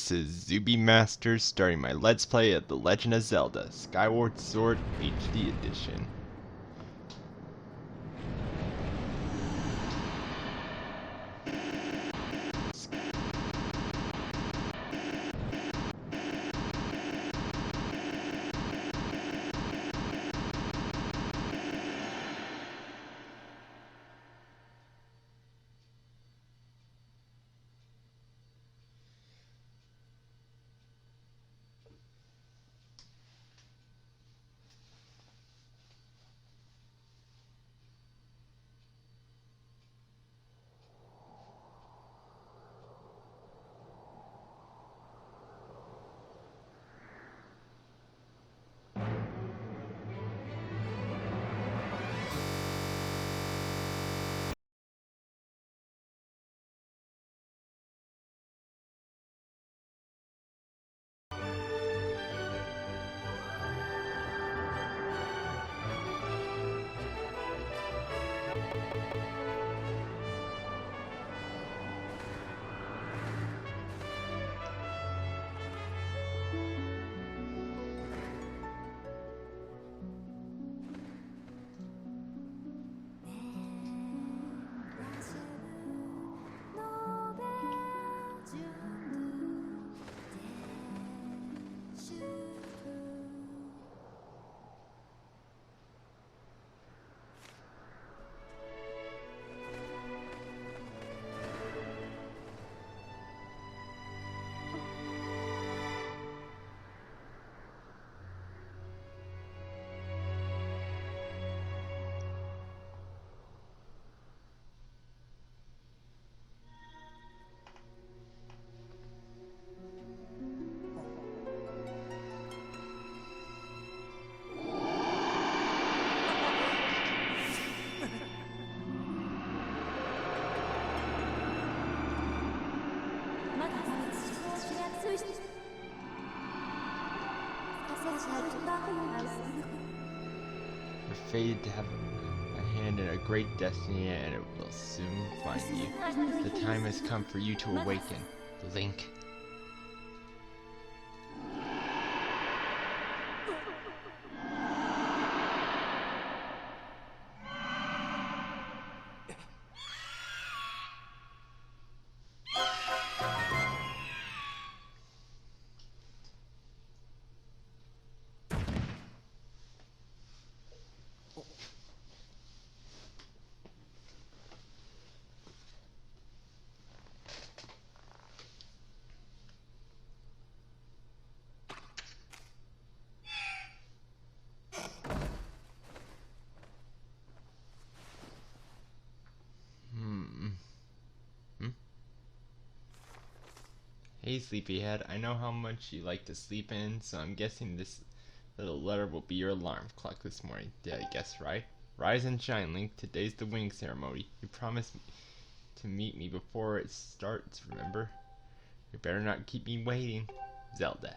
this is Zuby Masters starting my Let's Play of The Legend of Zelda Skyward Sword HD Edition. You're fated to have a hand in a great destiny, and it will soon find you. The time has come for you to awaken, Link. Hey Sleepyhead, I know how much you like to sleep in, so I'm guessing this little letter will be your alarm clock this morning. Did I guess right? Rise and shine, Link. Today's the wing ceremony. You promised to meet me before it starts, remember? You better not keep me waiting. Zelda.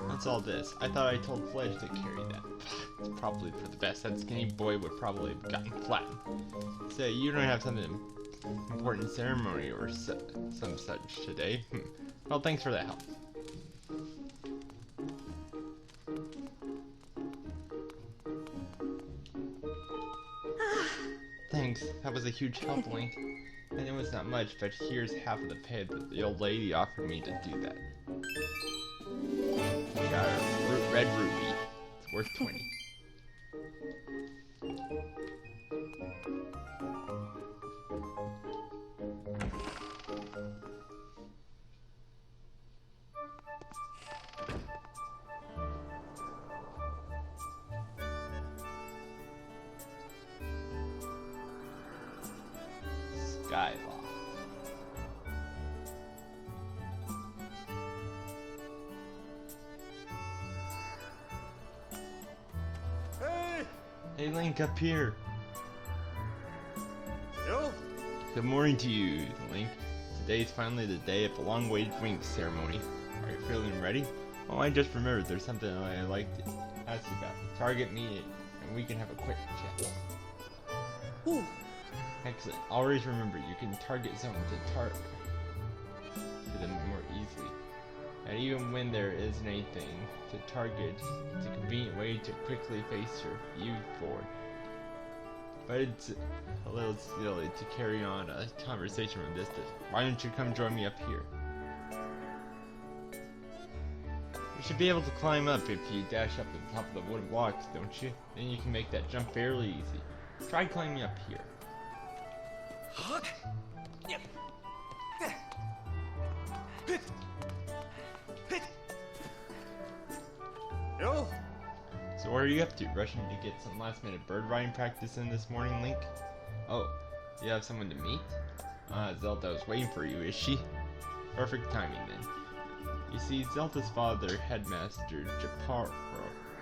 What's all this? I thought I told Fledge to carry that. It's probably for the best. That skinny boy would probably have gotten flattened. Say, you don't have something important ceremony or some such today. Well, thanks for that help. Thanks, that was a huge help, Link. And it was not much, but here's half of the pay that the old lady offered me to do that. Got a red ruby. It's worth 20. Skylock. Hey Link, up here. Yo. Good morning to you, Link. Today's finally the day of the long-awaited wings ceremony. Are you feeling ready? Oh, I just remembered there's something I'd like to ask you about. Target me and we can have a quick chat. Ooh. Excellent. Always remember, you can target someone to them more easily. And even when there isn't anything to target, it's a convenient way to quickly face your view forward. But it's a little silly to carry on a conversation from distance. Why don't you come join me up here? You should be able to climb up if you dash up to the top of the wooden blocks, don't you? Then you can make that jump fairly easy. Try climbing up here. Yo. So what are you up to? Rushing to get some last minute bird riding practice in this morning, Link? Oh, you have someone to meet? Zelda was waiting for you, is she? Perfect timing then. You see, Zelda's father, Headmaster Japaro,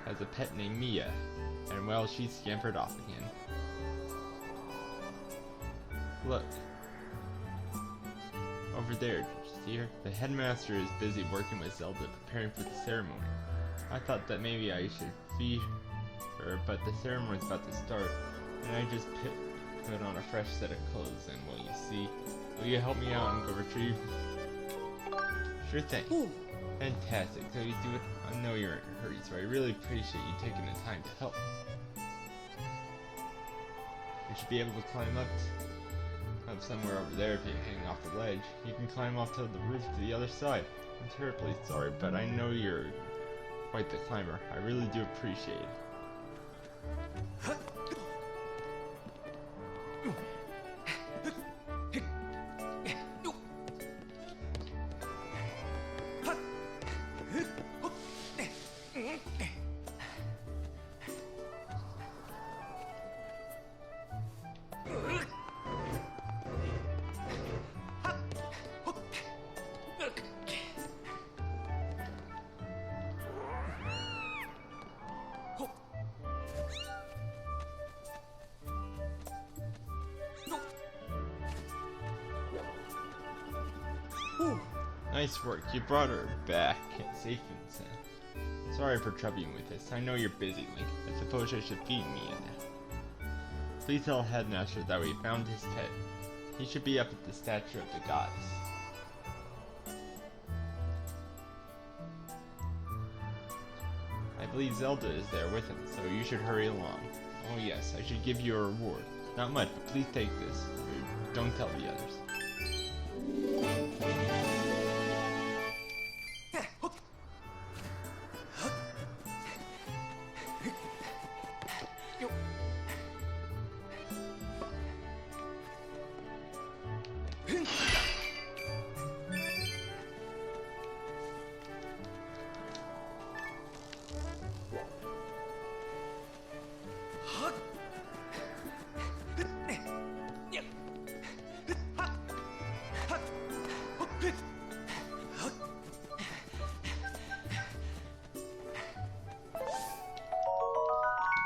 has a pet named Mia, and well, she scampered off again. Look. Over there, did you see her? The headmaster is busy working with Zelda, preparing for the ceremony. I thought that maybe I should feed her, but the ceremony's about to start, and I just put on a fresh set of clothes, and well, you see, will you help me out and go retrieve? Sure thing. Ooh. Fantastic, so you do it. I know you're in a hurry, so I really appreciate you taking the time to help. You should be able to climb up somewhere over there if you hang off the ledge. You can climb off to the roof to the other side. I'm terribly sorry, but I know you're quite the climber. I really do appreciate it. Nice work, you brought her back safe and sound. Sorry for troubling you with this. I know you're busy, Link. I suppose I should feed me now. Please tell Headmaster that we found his pet. He should be up at the statue of the goddess. I believe Zelda is there with him, so you should hurry along. Oh yes, I should give you a reward. Not much, but please take this. Don't tell the others.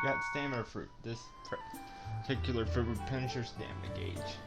Got stamina fruit. This particular fruit replenishes your stamina gauge.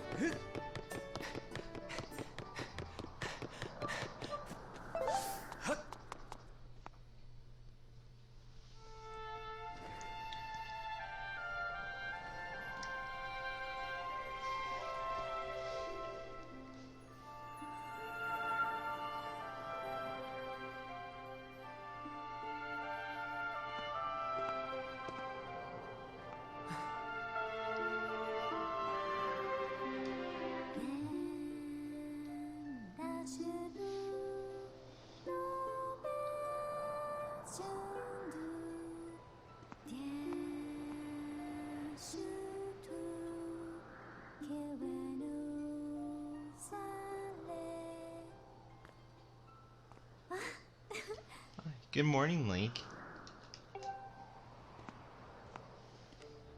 Good morning, Link.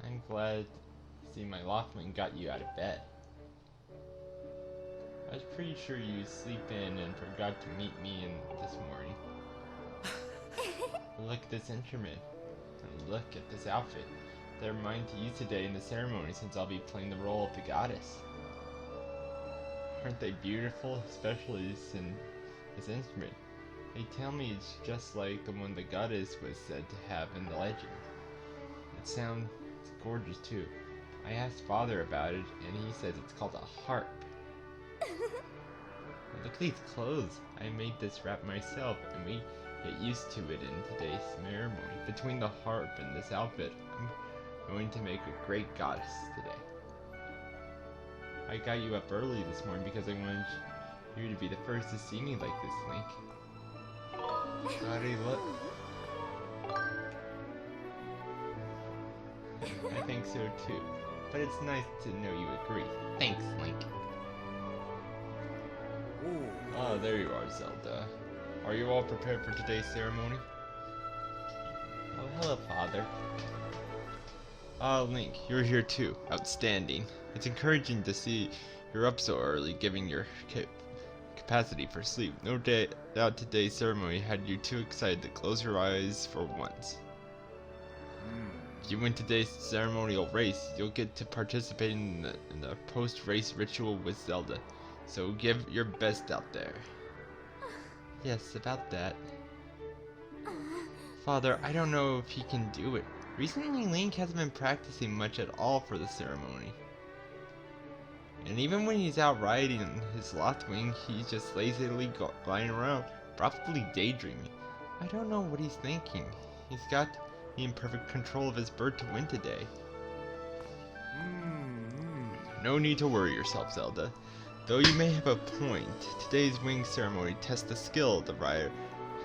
I'm glad to see my Loftwing got you out of bed. I was pretty sure you sleep in and forgot to meet me this morning. Look at this instrument, and look at this outfit. They're mine to use today in the ceremony since I'll be playing the role of the goddess. Aren't they beautiful, especially this instrument? They tell me it's just like the one the goddess was said to have in the legend. It sounds gorgeous too. I asked Father about it, and he says it's called a harp. Look at these clothes. I made this wrap myself, and we get used to it in today's ceremony. Between the harp and this outfit, I'm going to make a great goddess today. I got you up early this morning because I wanted you to be the first to see me like this, Link. How do you look? I think so too. But it's nice to know you agree. Thanks, Link. Oh, there you are, Zelda. Are you all prepared for today's ceremony? Oh, hello, Father. Link, you're here too. Outstanding. It's encouraging to see you're up so early, given your capacity for sleep. No doubt today's ceremony had you too excited to close your eyes for once. If you win today's ceremonial race, you'll get to participate in the post-race ritual with Zelda. So give your best out there. Yes, about that. Father, I don't know if he can do it. Recently, Link hasn't been practicing much at all for the ceremony. And even when he's out riding his Loftwing, he's just lazily flying around, probably daydreaming. I don't know what he's thinking. He's got to be in perfect control of his bird to win today. No need to worry yourself, Zelda. Though you may have a point, today's wing ceremony tests the skill of the rider,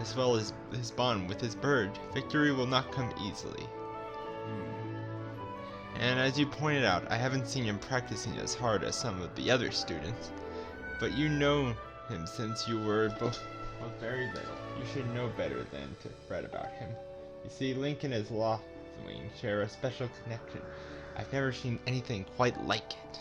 as well as his bond with his bird. Victory will not come easily. And as you pointed out, I haven't seen him practicing as hard as some of the other students. But you know him since you were both very little. You should know better than to fret about him. You see, Link and his Loftwing share a special connection. I've never seen anything quite like it.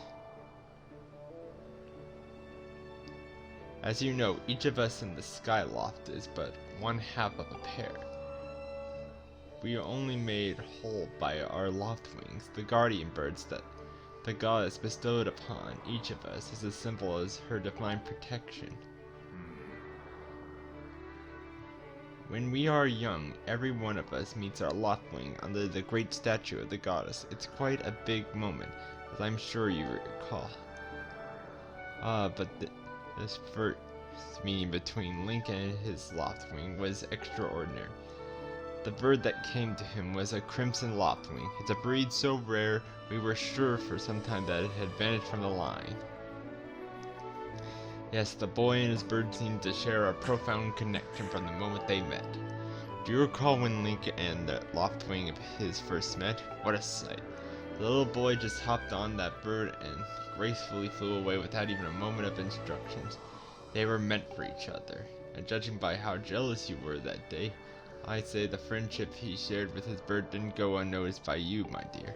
As you know, each of us in the Skyloft is but one half of a pair. We are only made whole by our Loftwings, the guardian birds that the goddess bestowed upon each of us is as simple as her divine protection. When we are young, every one of us meets our Loftwing under the great statue of the goddess. It's quite a big moment, as I'm sure you recall. But this first meeting between Link and his Loftwing was extraordinary. The bird that came to him was a crimson Loftwing. It's a breed so rare, we were sure for some time that it had vanished from the line. Yes, the boy and his bird seemed to share a profound connection from the moment they met. Do you recall when Link and the Loftwing of his first met? What a sight. The little boy just hopped on that bird and gracefully flew away without even a moment of instructions. They were meant for each other, and judging by how jealous you were that day, I'd say the friendship he shared with his bird didn't go unnoticed by you, my dear.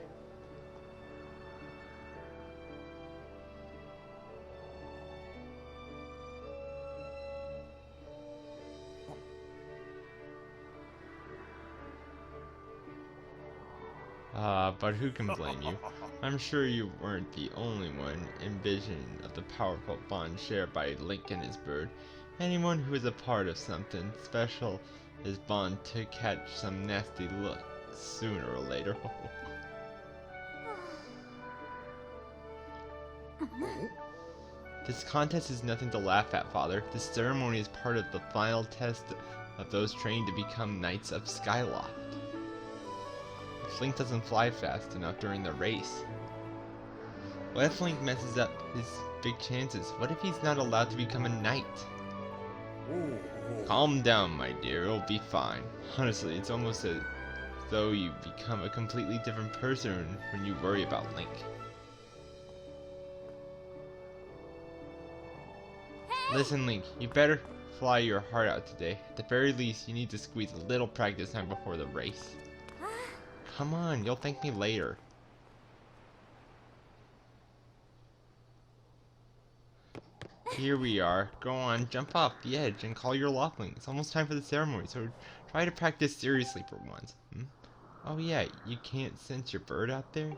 But who can blame you? I'm sure you weren't the only one envisioning of the powerful bond shared by Link and his bird. Anyone who is a part of something special is bound to catch some nasty look sooner or later. This contest is nothing to laugh at, Father. This ceremony is part of the final test of those trained to become Knights of Skyloft. If Link doesn't fly fast enough during the race, what if Link messes up his big chances? What if he's not allowed to become a knight? Calm down, my dear, it'll be fine. Honestly, it's almost as though you become a completely different person when you worry about Link. Listen, Link, you better fly your heart out today. At the very least, you need to squeeze a little practice time before the race. Come on, you'll thank me later. Here we are. Go on, jump off the edge and call your Loftling. It's almost time for the ceremony, so try to practice seriously for once. Oh yeah, you can't sense your bird out there?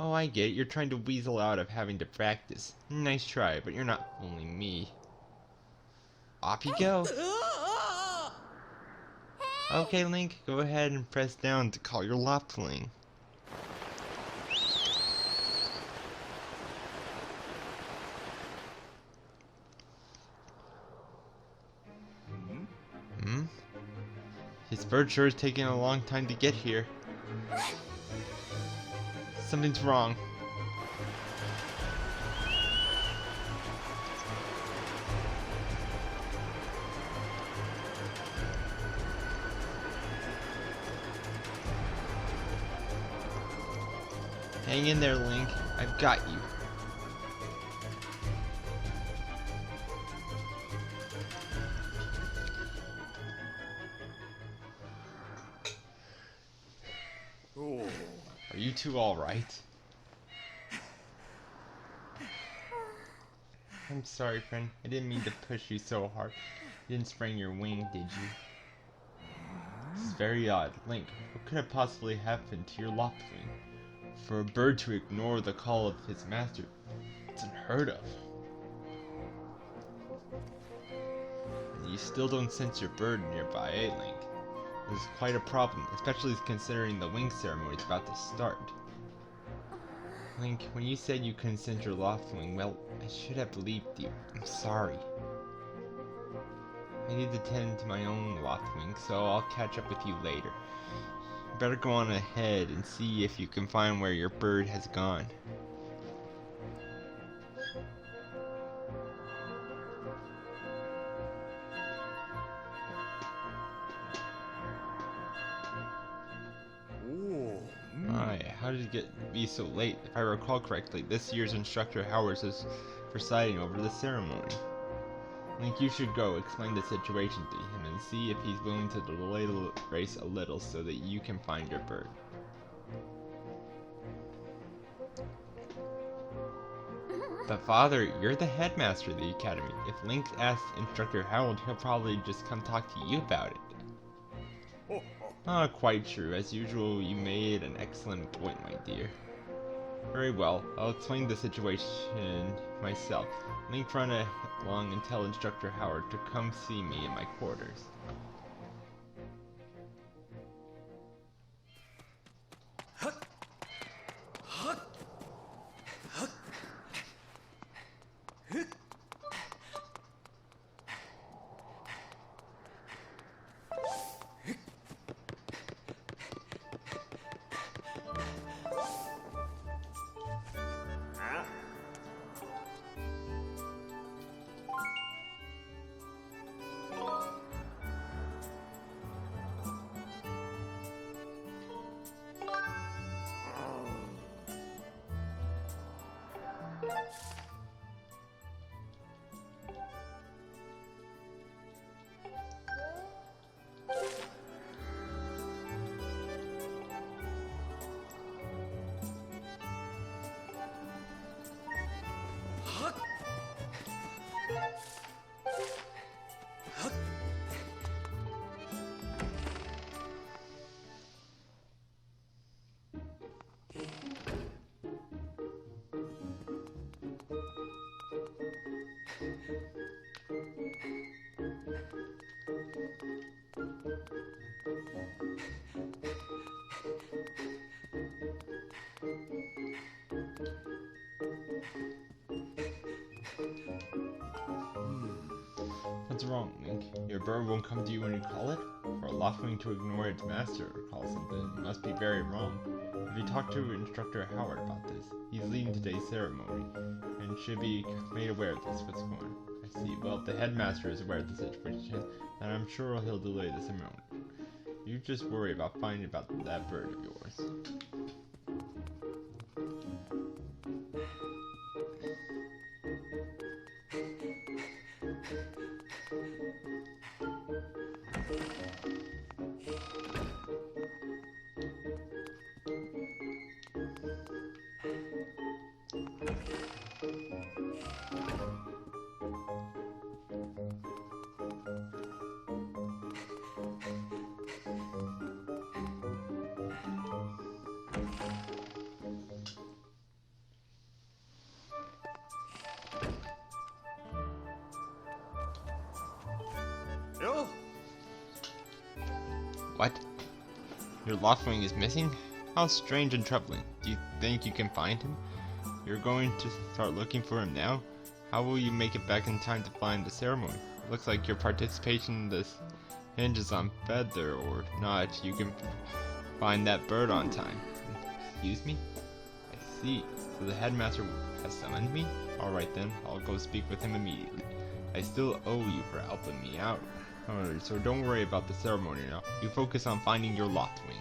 Oh, I get it. You're trying to weasel out of having to practice. Nice try, but you're not fooling me. Off you go. Okay, Link, go ahead and press down to call your Loftling. His bird sure is taking a long time to get here. Something's wrong. Hang in there, Link. I've got you. Are you two alright? I'm sorry, friend. I didn't mean to push you so hard. You didn't sprain your wing, did you? This is very odd. Link, what could have possibly happened to your Loftling? For a bird to ignore the call of his master, it's unheard of. And you still don't sense your bird nearby, eh, Link? This is quite a problem, especially considering the wing ceremony is about to start. Link, when you said you couldn't sense your Loftling, well, I should have believed you. I'm sorry. I need to tend to my own Loftling, so I'll catch up with you later. You better go on ahead and see if you can find where your bird has gone. How did it be so late? If I recall correctly, this year's instructor Howard is presiding over the ceremony. Link, you should go explain the situation to him and see if he's willing to delay the race a little so that you can find your bird. But Father, you're the headmaster of the academy. If Link asks Instructor Howard, he'll probably just come talk to you about it. Quite true. As usual, you made an excellent point, my dear. Very well. I'll explain the situation myself. Link, run along and tell Instructor Howard to come see me in my quarters. What's wrong, Link? Your bird won't come to you when you call it? For a Loftling to ignore its master or call something must be very wrong. If you talk to Instructor Howard about this, he's leading today's ceremony, and should be made aware of this what's going on. I see. Well, the headmaster is aware of the situation, and I'm sure he'll delay the ceremony. You just worry about finding about that bird of yours. What? Your loft wing is missing? How strange and troubling. Do you think you can find him? You're going to start looking for him now? How will you make it back in time to find the ceremony? Looks like your participation in this hinges on whether or not you can find that bird on time. Excuse me? I see. So the headmaster has summoned me? Alright then, I'll go speak with him immediately. I still owe you for helping me out. Alright, so don't worry about the ceremony now. You focus on finding your loft wing.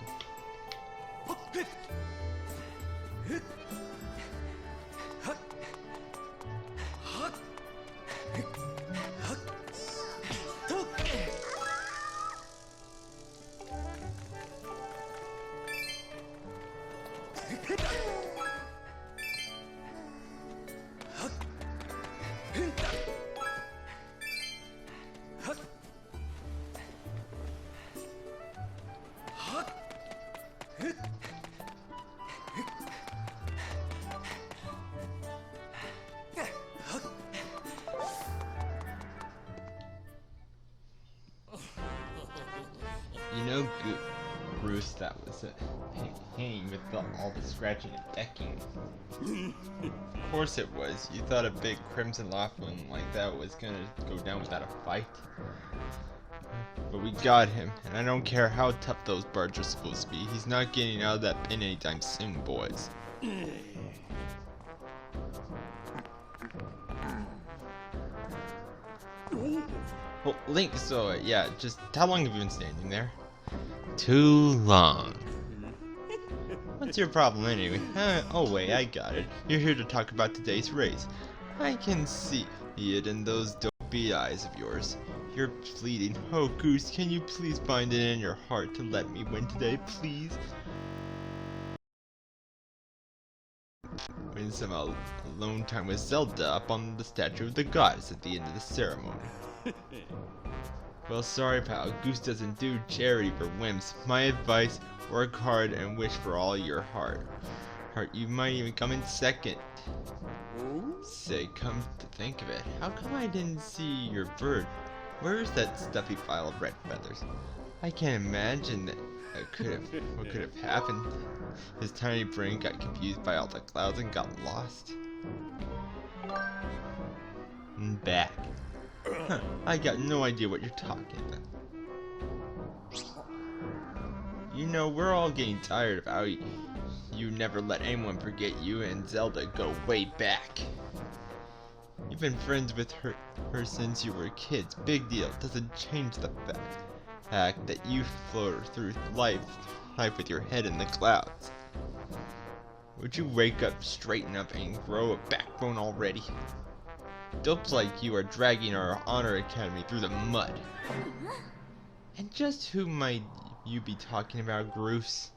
You know, Bruce, that was a pain with all the scratching and decking. Of course it was. You thought a big crimson loft wing like that was gonna go down without a fight. But we got him, and I don't care how tough those birds are supposed to be. He's not getting out of that pin anytime soon, boys. Well, Link, so yeah, just how long have you been standing there? Too long. What's your problem anyway? Oh wait, I got it. You're here to talk about today's race. I can see it in those dopey eyes of yours. You're pleading, oh Goose, can you please find it in your heart to let me win today, please? Win some alone time with Zelda up on the statue of the goddess at the end of the ceremony. Well, sorry pal, Goose doesn't do charity for whims. My advice, work hard and wish for all your heart. You might even come in second. Say, come to think of it, how come I didn't see your bird? Where's that stuffy pile of red feathers? I can't imagine what could have happened. His tiny brain got confused by all the clouds and got lost. And back. Huh, I got no idea what you're talking about. You know, we're all getting tired of how you never let anyone forget you and Zelda go way back. You've been friends with her since you were kids. Big deal. Doesn't change the fact that you float through life with your head in the clouds. Would you wake up, straighten up, and grow a backbone already? Dopes like you are dragging our honor academy through the mud. And just who might you be talking about, Groose?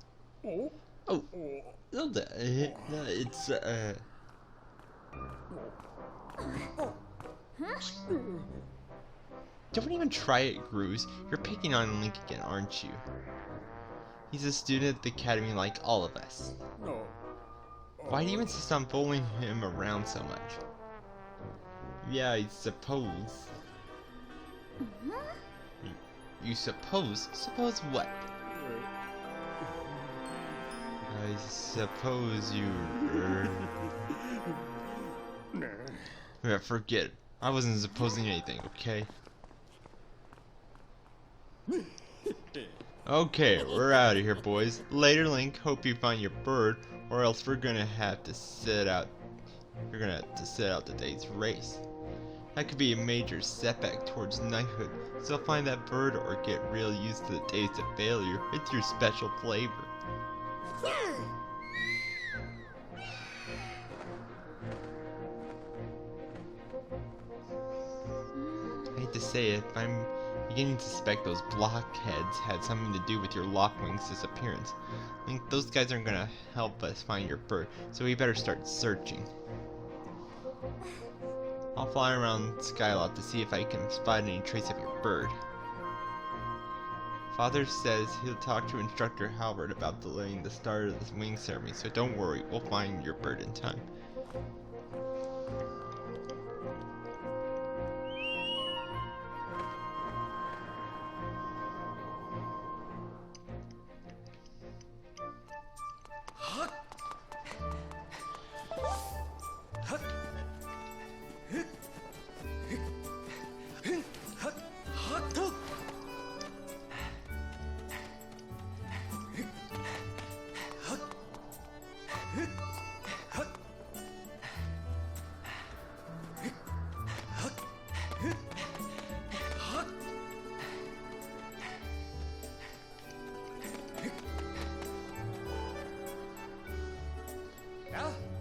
Oh, Zelda, it's Don't even try it, Groose. You're picking on Link again, aren't you? He's a student at the academy like all of us. Why do you insist on following him around so much? Yeah, I suppose. You suppose? Suppose what? I suppose you... Yeah, forget it. I wasn't supposing anything, okay? Okay, we're out of here, boys. Later, Link. Hope you find your bird, or else we're gonna have to sit out. You're gonna have to sit out the day's race. That could be a major setback towards knighthood, so find that bird or get real used to the taste of failure. It's your special flavor. I hate to say it, but I'm beginning to suspect those blockheads had something to do with your Lockwing's disappearance. I think those guys aren't gonna help us find your bird, so we better start searching. I'll fly around Skyloft to see if I can spot any trace of your bird. Father says he'll talk to Instructor Halbert about delaying the start of this wing ceremony, so don't worry, we'll find your bird in time.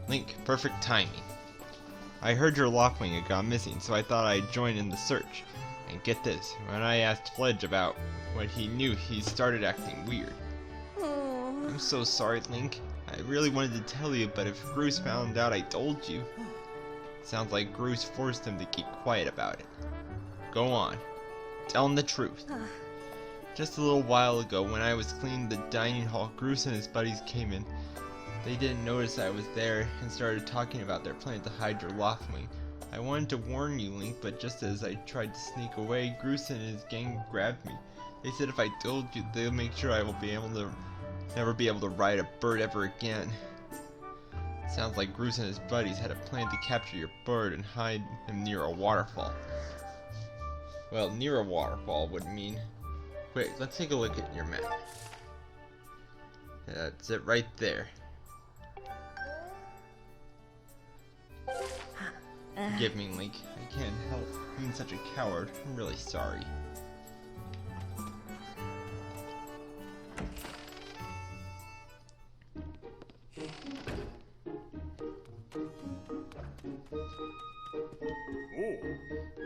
Link, perfect timing. I heard your Lockwing had gone missing, so I thought I'd join in the search. And get this, when I asked Fledge about what he knew, he started acting weird. I'm so sorry, Link. I really wanted to tell you, but if Groose found out I told you... Sounds like Groose forced him to keep quiet about it. Go on. Tell him the truth. Just a little while ago, when I was cleaning the dining hall, Groose and his buddies came in. They didn't notice I was there and started talking about their plan to hide your Lockwing. I wanted to warn you, Link, but just as I tried to sneak away, Groose and his gang grabbed me. They said if I told you, they'll make sure I will be able to never be able to ride a bird ever again. Sounds like Groose and his buddies had a plan to capture your bird and hide him near a waterfall. Well, near a waterfall would mean... Wait, let's take a look at your map. That's it right there. Forgive me, Link. I can't help being such a coward. I'm really sorry.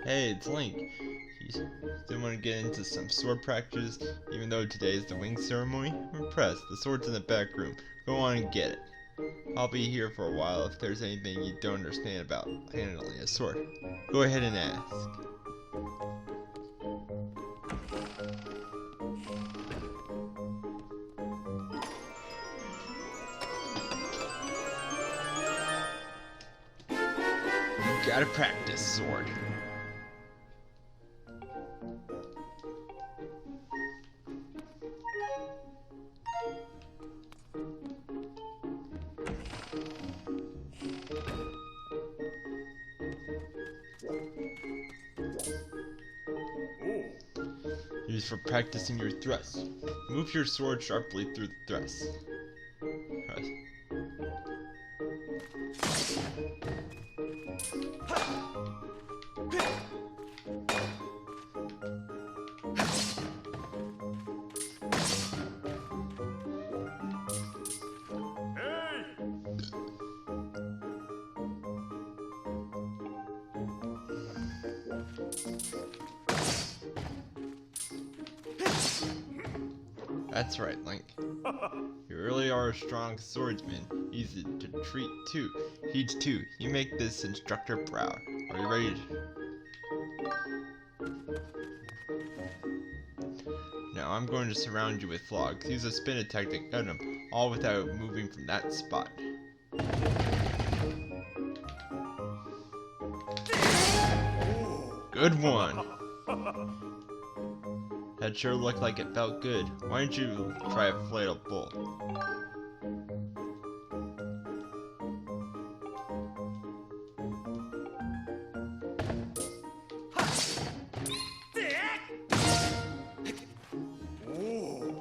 Hey, it's Link. You still want to get into some sword practice, even though today is the wing ceremony? I'm impressed. The sword's in the back room. Go on and get it. I'll be here for a while if there's anything you don't understand about handling a sword. Go ahead and ask. You gotta practice, sword. Used for practicing your thrusts. Move your sword sharply through the thrust. That's right, Link. You really are a strong swordsman. Easy to treat too. Heed too. You make this instructor proud. Are you ready Now I'm going to surround you with logs. Use a spin attack to cut them, all without moving from that spot. Good one! That sure looked like it felt good. Why don't you try a flail bull?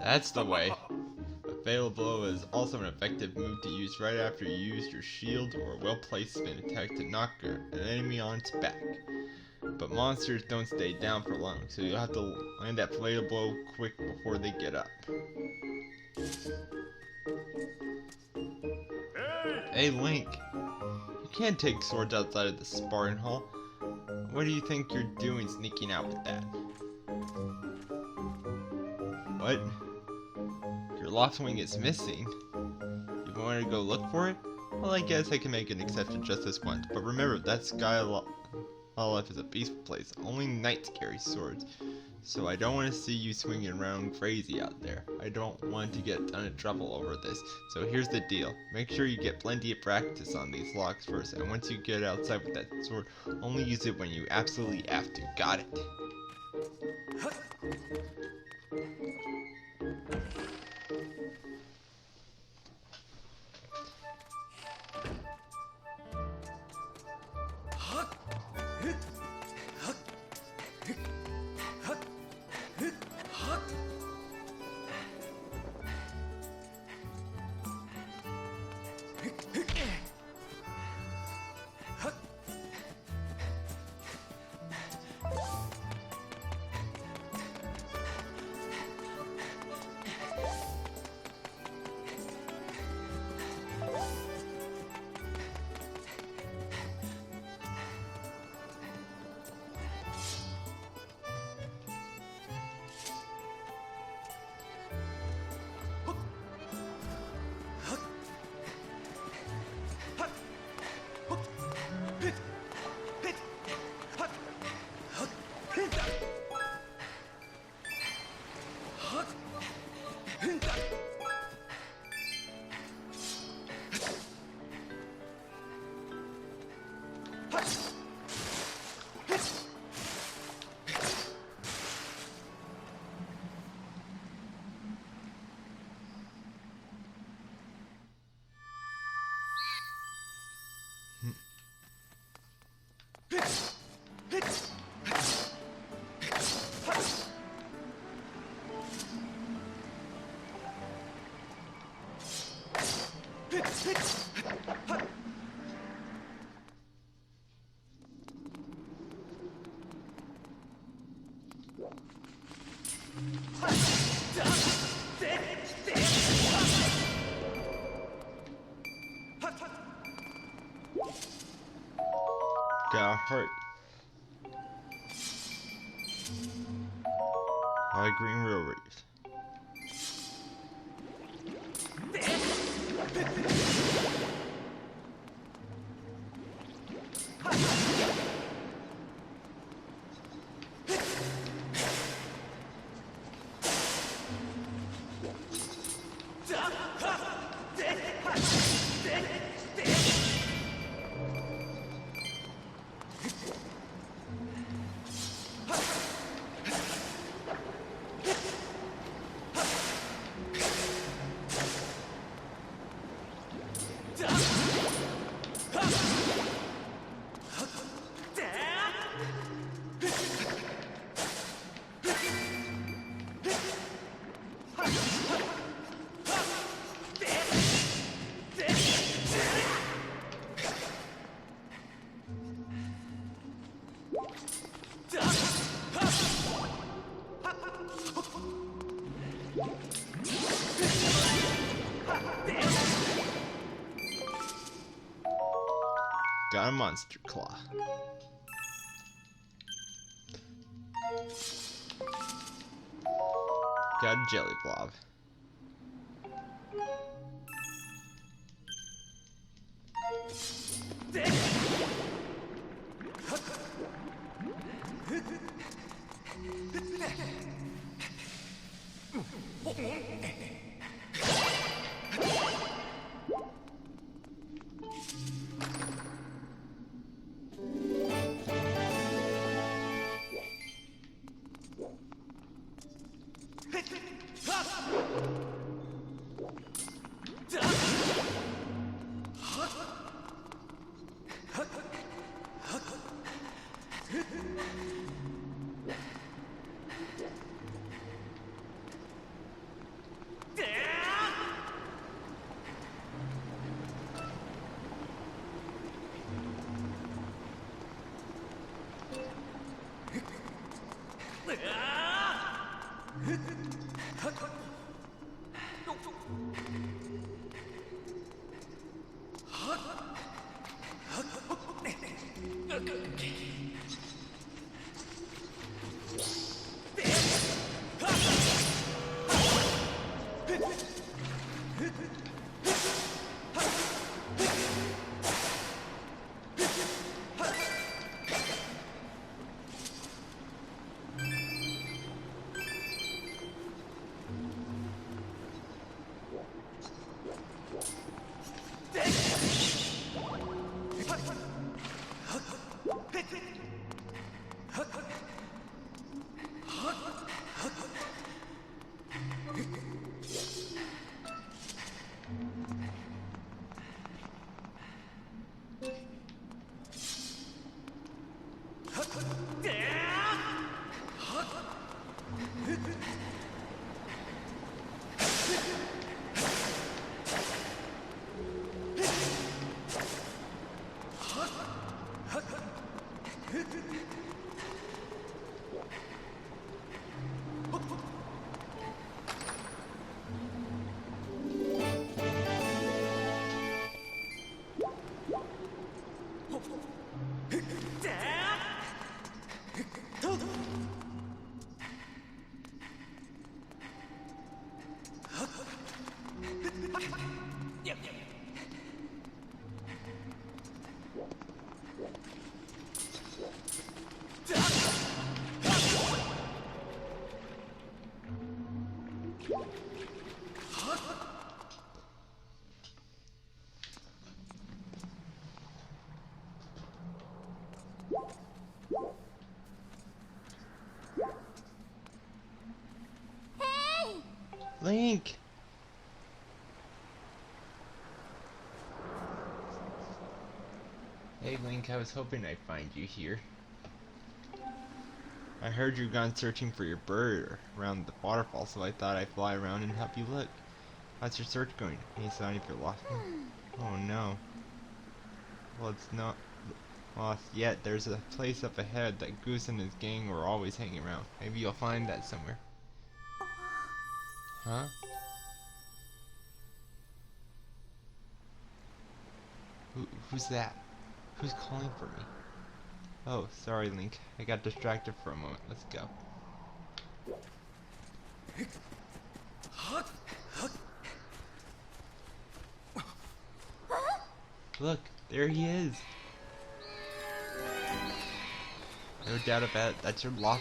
That's the way. A fatal blow is also an effective move to use right after you use your shield or well-placed spin attack to knock an enemy on its back. But monsters don't stay down for long, so you'll have to land that fatal blow quick before they get up. Hey Link, you can't take swords outside of the sparring hall. What do you think you're doing sneaking out with that? What? Your Lockwing is missing? You want to go look for it? Well, I guess I can make an exception just this once, but remember that Monolith is a peaceful place. Only knights carry swords, so I don't want to see you swinging around crazy out there. I don't want to get done in trouble over this, so here's the deal. Make sure you get plenty of practice on these locks first, and once you get outside with that sword, only use it when you absolutely have to. Got it? Got hurt. High green real reefs. Got a monster claw. Got a jelly blob. Link! Hey Link, I was hoping I'd find you here. I heard you've gone searching for your bird around the waterfall, so I thought I'd fly around and help you look. How's your search going? Any sign if you're lost? Oh no. Well, it's not lost yet. There's a place up ahead that Goose and his gang were always hanging around. Maybe you'll find that somewhere. Huh? Who's that? Who's calling for me? Oh, sorry, Link. I got distracted for a moment. Let's go. Look, there he is. No doubt about it, that's your Lockling.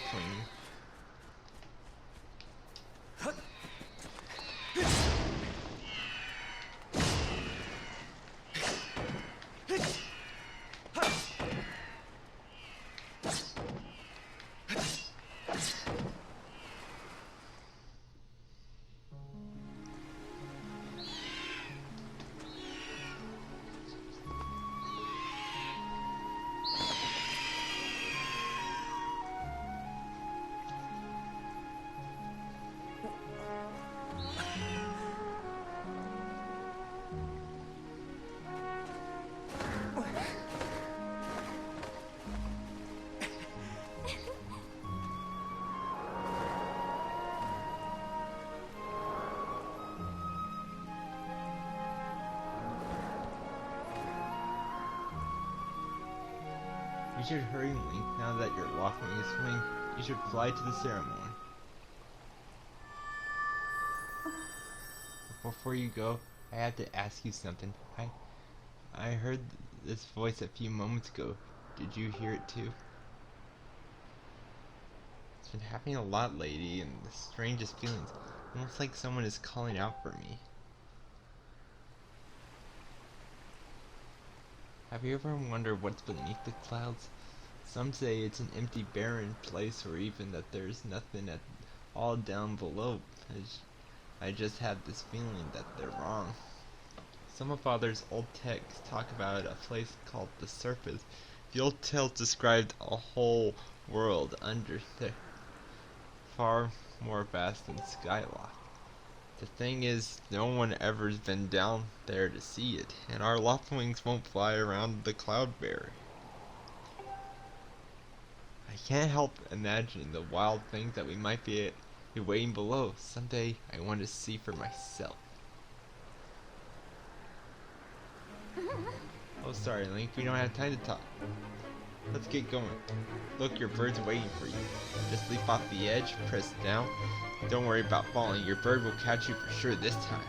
You should hurry, Link, now that your Lockling is swing. You should fly to the ceremony. Before you go, I have to ask you something. I heard this voice a few moments ago. Did you hear it too? It's been happening a lot lately, and the strangest feelings. Almost like someone is calling out for me. Have you ever wondered what's beneath the clouds? Some say it's an empty, barren place, or even that there's nothing at all down below. I just have this feeling that they're wrong. Some of Father's old texts talk about a place called the surface. The old tales described a whole world under there, far more vast than Skylock. The thing is, no one ever's been down there to see it, and our Locklings won't fly around the cloud barrier. I can't help imagining the wild things that we might be waiting below. Someday, I want to see for myself. Oh, sorry, Link, we don't have time to talk. Let's get going. Look, your bird's waiting for you. Just leap off the edge, press down. Don't worry about falling. Your bird will catch you for sure this time.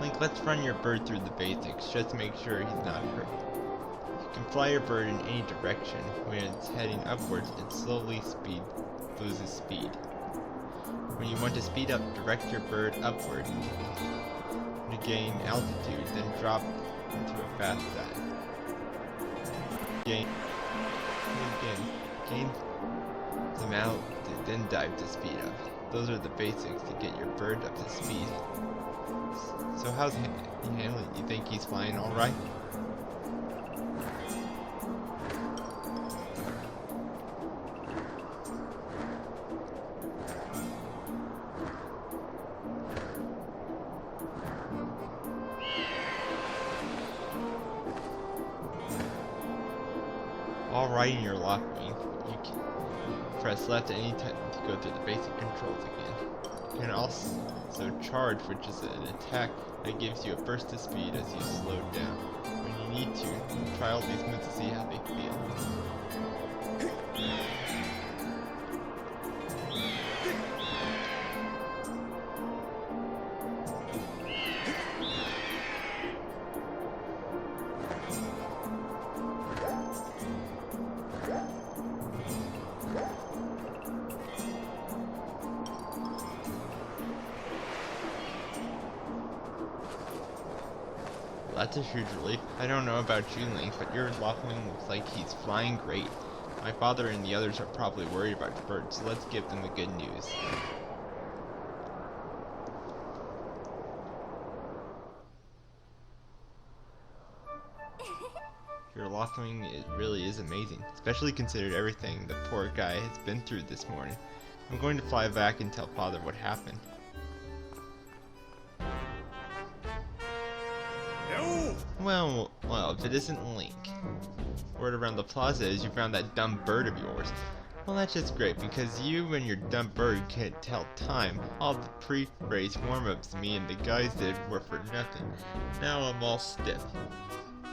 Link, let's run your bird through the basics, just to make sure he's not hurt. You can fly your bird in any direction. When it's heading upwards, it slowly loses speed. When you want to speed up, direct your bird upward to gain altitude, then drop into a fast dive. Gain some altitude, then dive to speed up. Those are the basics to get your bird up to speed. So how's he handling? You think he's flying all right? While riding your Lockwing, you can press left at any time to go through the basic controls again. You can also charge, which is an attack that gives you a burst of speed as you slow down. When you need to, try all these moves to see how they feel. That's a huge relief. I don't know about you, Link, but your Lockwing looks like he's flying great. My father and the others are probably worried about your bird, so let's give them the good news. Your Lockwing really is amazing, especially considering everything the poor guy has been through this morning. I'm going to fly back and tell Father what happened. Well, if it isn't Link. Word around the plaza is you found that dumb bird of yours. Well, that's just great, because you and your dumb bird can't tell time. All the pre-race warm-ups me and the guys did were for nothing. Now I'm all stiff.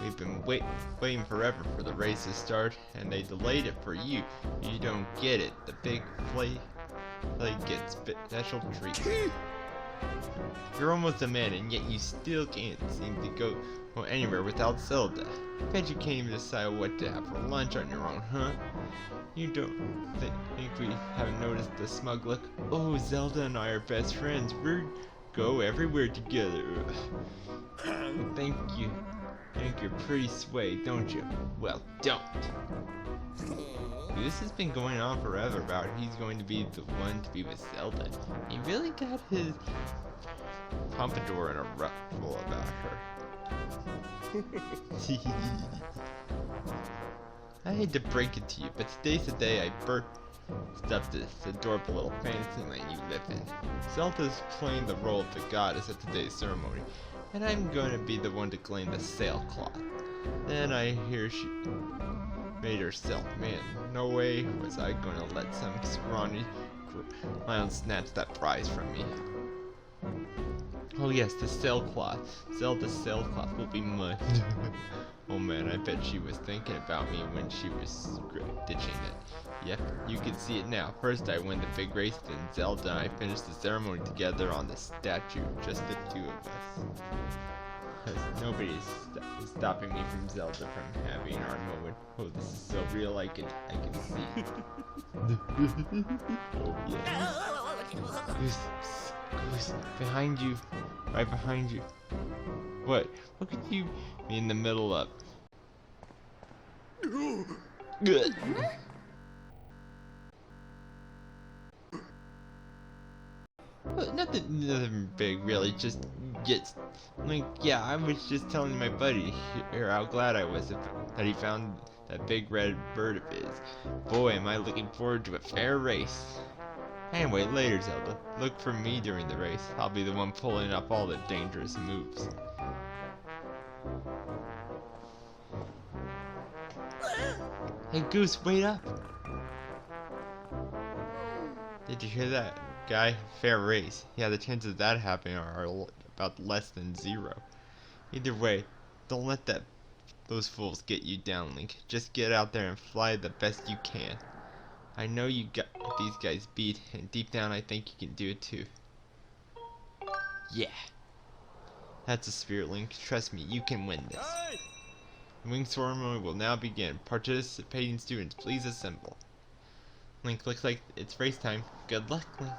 We've been waiting forever for the race to start, and they delayed it for you. You don't get it. The big play gets special treats. You're almost a man, and yet you still can't seem to go anywhere without Zelda. Bet you can't even decide what to have for lunch on your own, huh? You don't think we haven't noticed the smug look? Oh, Zelda and I are best friends. We go everywhere together. Thank you. Think you're pretty sway, don't you? Well, don't. This has been going on forever about he's going to be the one to be with Zelda. He really got his pompadour in a ruffle about her. I hate to break it to you, but today's the day I burst up this adorable little fantasy land you live in. Zelda's playing the role of the goddess at today's ceremony, and I'm going to be the one to claim the sailcloth. Then I hear she made herself. Man, no way was I going to let some scrawny clown snatch that prize from me. Oh yes, the sailcloth. Zelda's sailcloth will be mine. Oh man, I bet she was thinking about me when she was ditching it. Yep, you can see it now. First I win the big race, then Zelda and I finish the ceremony together on the statue, just the two of us. Because nobody is stopping me from Zelda from having our moment. Oh, this is so real, I can see. Oh yeah. Goose, behind you. Right behind you. What? Look at you in the middle of. Good. Nothing big, really. Just like, yeah, I was just telling my buddy here how glad I was that he found that big red bird of his. Boy, am I looking forward to a fair race. Anyway, later, Zelda. Look for me during the race. I'll be the one pulling up all the dangerous moves. Hey, Goose, wait up! Did you hear that, guy? Fair race. Yeah, the chances of that happening are about less than 0. Either way, don't let those fools get you down, Link. Just get out there and fly the best you can. I know you got these guys beat, and deep down I think you can do it too. Yeah. That's a spirit, Link. Trust me, you can win this. The wing ceremony will now begin. Participating students, please assemble. Link, looks like it's race time. Good luck, Link.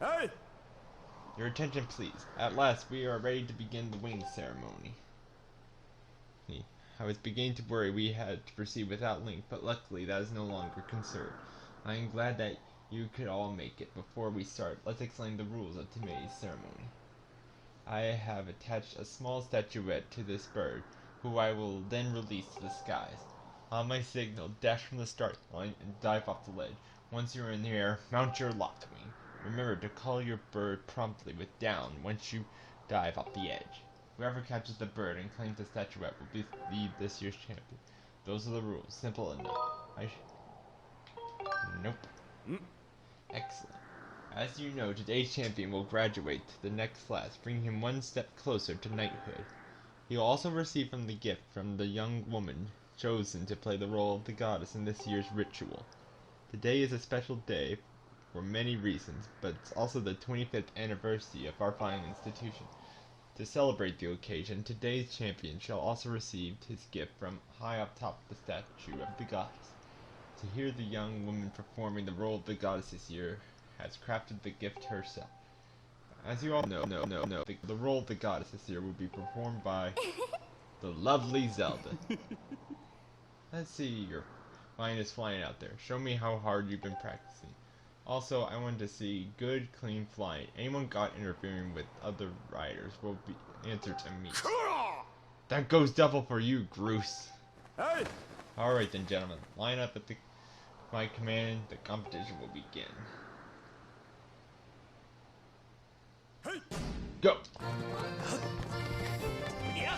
Hey! Your attention, please. At last, we are ready to begin the wing ceremony. I was beginning to worry we had to proceed without Link, but luckily that is no longer concern. I am glad that you could all make it. Before we start, let's explain the rules of today's ceremony. I have attached a small statuette to this bird, who I will then release to the skies. On my signal, dash from the start line and dive off the ledge. Once you're in the air, mount your locked wing. Remember to call your bird promptly with down once you dive off the edge. Whoever catches the bird and claims the statuette will be this year's champion. Those are the rules. Simple enough. Nope. Excellent. As you know, today's champion will graduate to the next class, bringing him one step closer to knighthood. He will also receive from the gift from the young woman chosen to play the role of the goddess in this year's ritual. Today is a special day for many reasons, but it's also the 25th anniversary of our fine institution. To celebrate the occasion, today's champion shall also receive his gift from high up top the statue of the goddess. To hear the young woman performing the role of the goddess this year has crafted the gift herself. As you all know, the role of the goddess this year will be performed by the lovely Zelda. Let's see your finest flying out there. Show me how hard you've been practicing. Also, I want to see good, clean flying. Anyone caught interfering with other riders will be answered to me. That goes double for you, Groose. Hey! Alright then, gentlemen. Line up at my command. The competition will begin. Hey! Go! Yeah!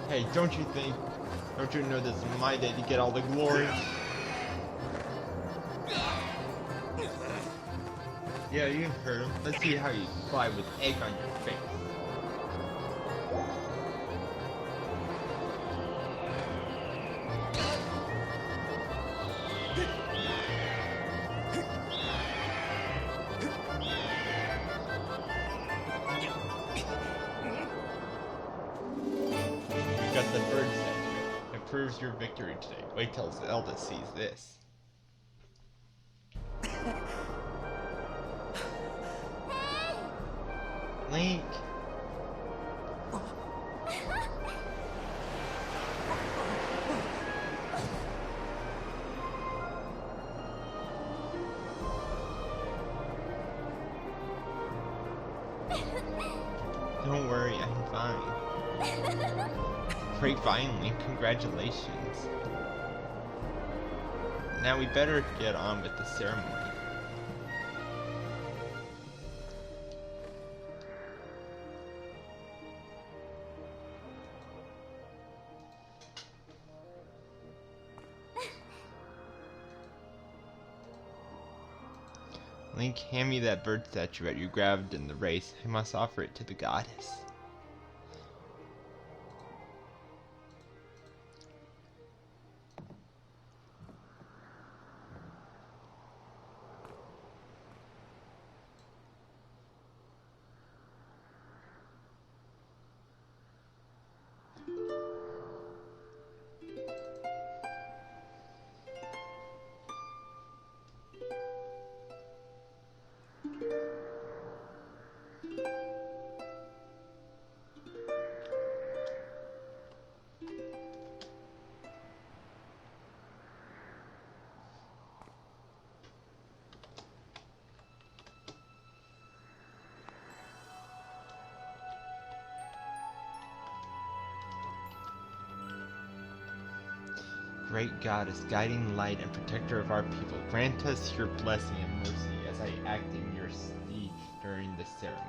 Hey, don't you know this is my day to get all the glory? Yeah, you heard him. Let's see how you fly with egg on your face. Got the bird statue. It proves your victory today. Wait till Zelda sees this. Link! Don't worry, I'm fine. Finally, congratulations. Now we better get on with the ceremony. Link, hand me that bird statuette you grabbed in the race. I must offer it to the goddess. Great goddess, guiding light and protector of our people, grant us your blessing and mercy as I act in your stead during the ceremony.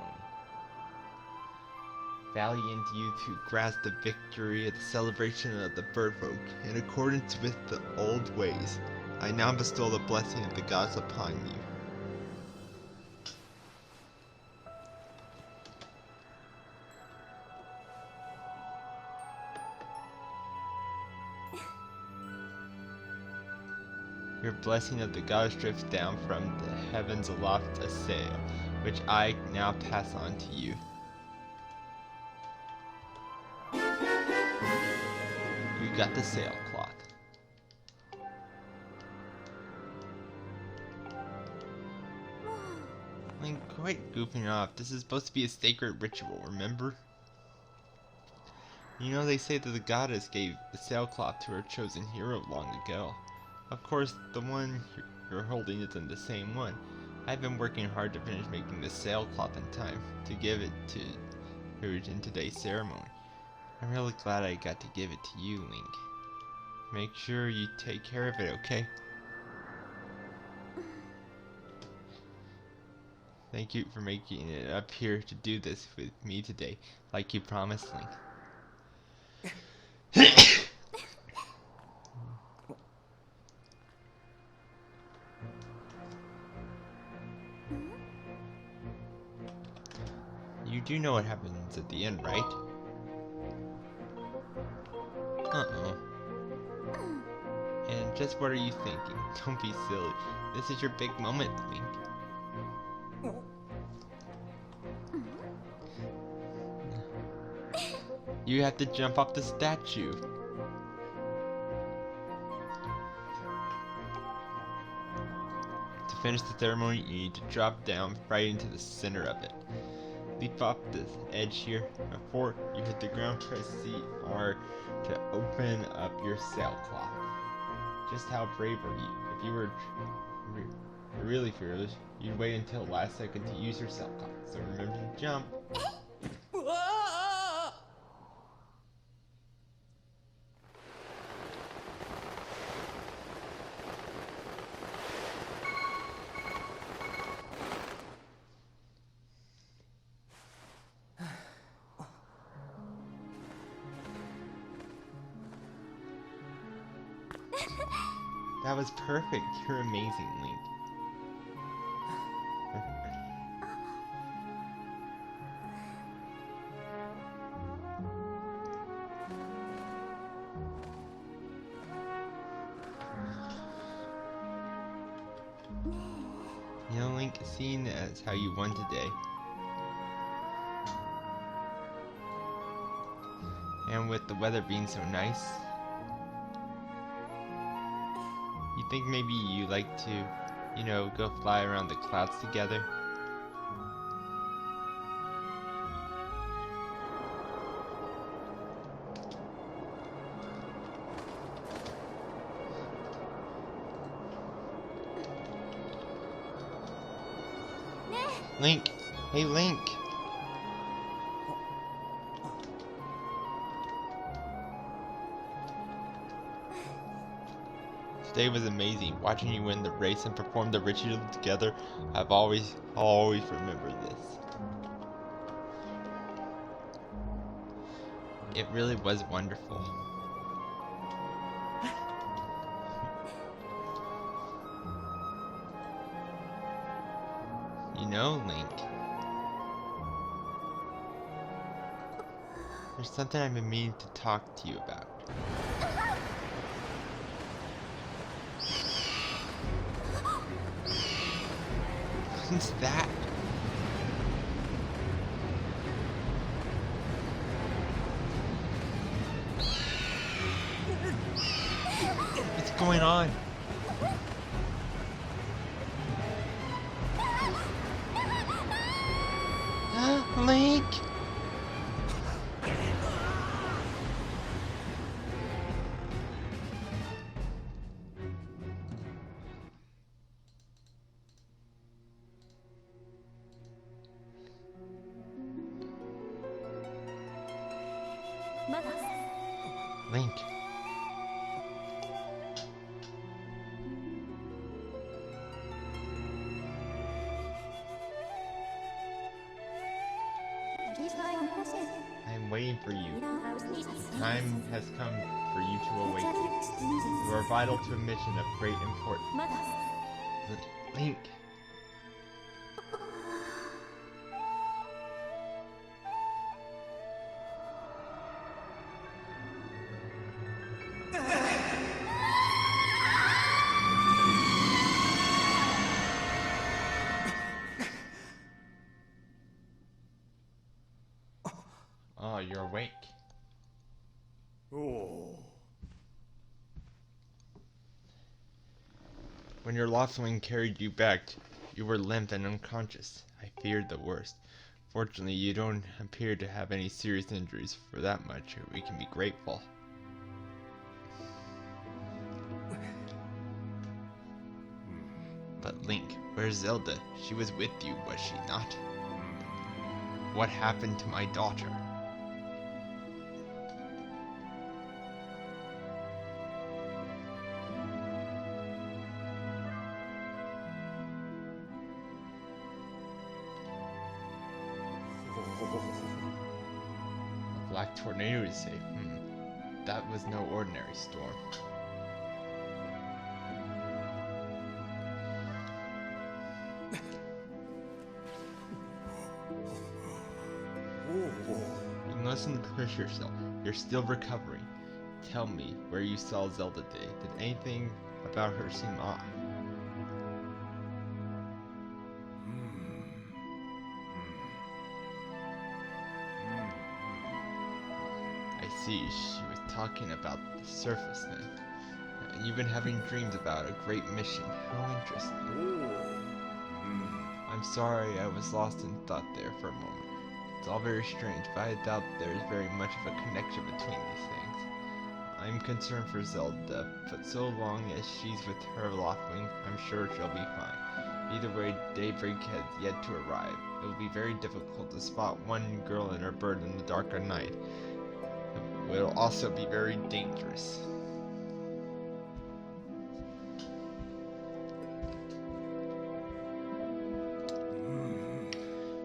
Valiant youth who grasp the victory at the celebration of the bird folk, in accordance with the old ways, I now bestow the blessing of the gods upon you. Your blessing of the goddess drifts down from the heavens aloft a sail. which I now pass on to you. You got the sailcloth. Link, quit goofing off. This is supposed to be a sacred ritual, remember? You know, they say that the goddess gave the sailcloth to her chosen hero long ago. Of course, the one you're holding isn't the same one. I've been working hard to finish making the sailcloth in time to give it to her in today's ceremony. I'm really glad I got to give it to you, Link. Make sure you take care of it, okay? Thank you for making it up here to do this with me today, like you promised, Link. You do know what happens at the end, right? Uh-oh. And just what are you thinking? Don't be silly. This is your big moment, Link. You have to jump off the statue. To finish the ceremony, you need to drop down right into the center of it. Leap off this edge here. Before you hit the ground, press CR to open up your sailcloth. Just how brave are you? If you were really fearless, you'd wait until the last second to use your sailcloth. So remember to jump. That was perfect. You're amazing, Link. You know, Link, seeing as how you won today, and with the weather being so nice, you think maybe you like to, you know, go fly around the clouds together? Link! Hey, Link! Today was amazing. Watching you win the race and perform the ritual together, I've always remembered this. It really was wonderful. You know, Link, there's something I've been meaning to talk to you about. What's that? What's going on? Link! Link. I'm waiting for you. The time has come for you to awaken. You are vital to a mission of great importance. Link. while you're awake. Oh. When your Loftwing carried you back, you were limp and unconscious. I feared the worst. Fortunately, you don't appear to have any serious injuries. For that much, we can be grateful. But Link, where's Zelda? She was with you, was she not? What happened to my daughter? A black tornado is safe. That was no ordinary storm. You mustn't push yourself. You're still recovering. Tell me where you saw Zelda today. Did anything about her seem odd? I see, she was talking about the surface then. And you've been having dreams about a great mission. How interesting. I'm sorry I was lost in thought there for a moment. It's all very strange, but I doubt there's very much of a connection between these things. I'm concerned for Zelda, but so long as she's with her Loftwing, I'm sure she'll be fine. Either way, daybreak has yet to arrive. It will be very difficult to spot one girl and her bird in the dark of night. It will also be very dangerous.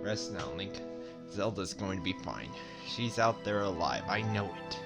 Rest now, Link. Zelda's going to be fine. She's out there alive, I know it.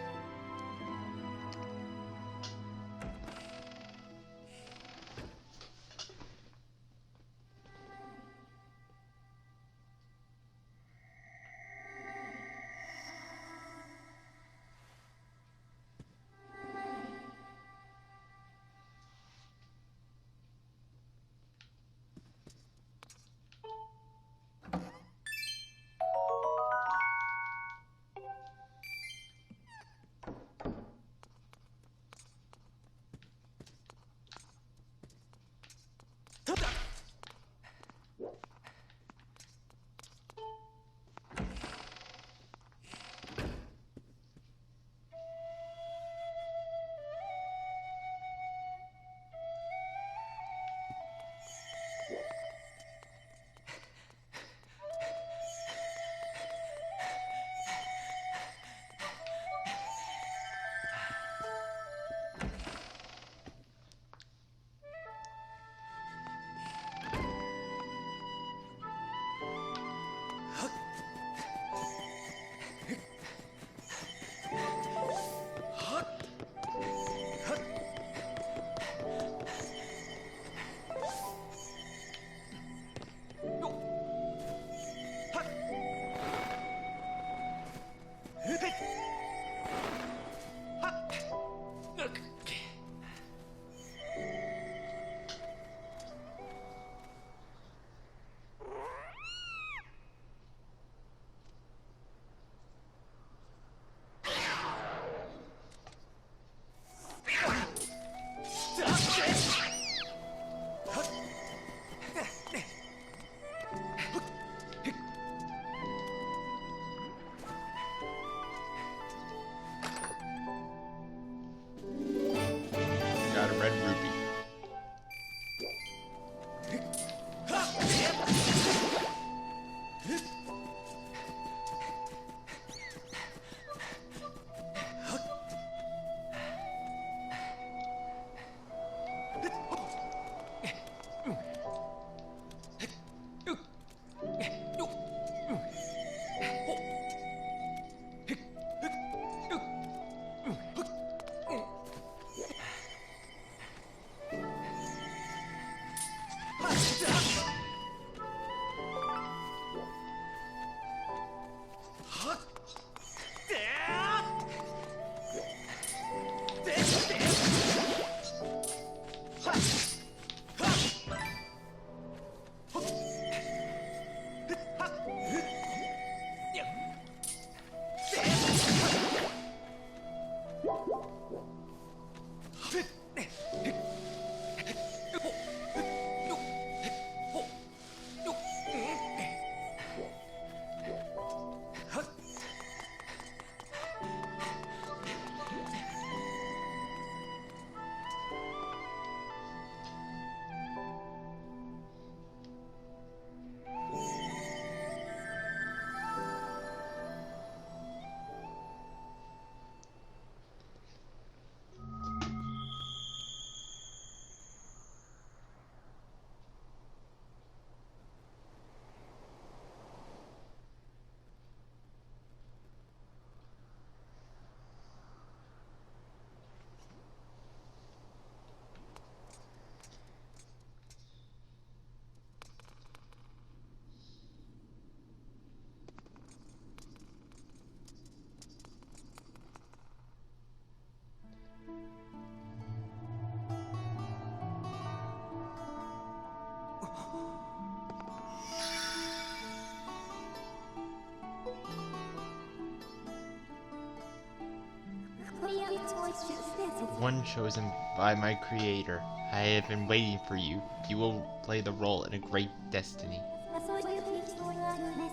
One chosen by my creator. I have been waiting for you. You will play the role in a great destiny.